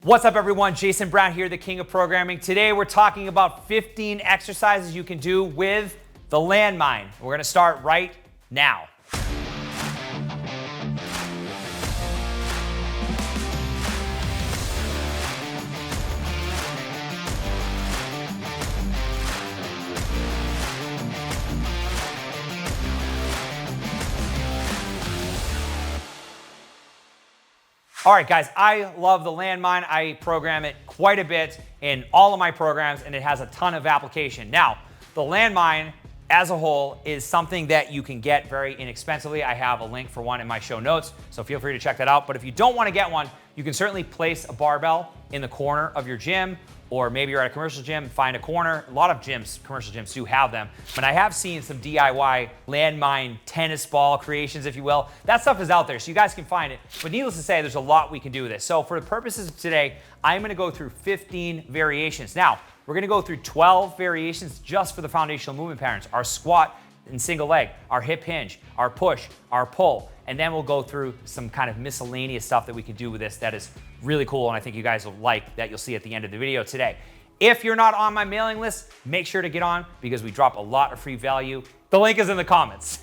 What's up everyone, Jason Brown here, the king of programming. Today we're talking about 15 exercises you can do with the Landmine. We're gonna start right now. All right, guys, I love the Landmine. I program it quite a bit in all of my programs, and it has a ton of application. Now, the Landmine as a whole is something that you can get very inexpensively. I have a link for one in my show notes, so feel free to check that out. But if you don't want to get one, you can certainly place a barbell in the corner of your gym, or maybe you're at a commercial gym, find a corner. A lot of gyms, commercial gyms do have them, but I have seen some DIY Landmine tennis ball creations, if you will. That stuff is out there, so you guys can find it. But needless to say, there's a lot we can do with this. So for the purposes of today, I'm gonna go through 15 variations. Now, we're gonna go through 12 variations just for the foundational movement patterns. Our squat and single leg, our hip hinge, our push, our pull, and then we'll go through some kind of miscellaneous stuff that we can do with this that is really cool, and I think you guys will like that you'll see at the end of the video today. If you're not on my mailing list, make sure to get on because we drop a lot of free value. The link is in the comments.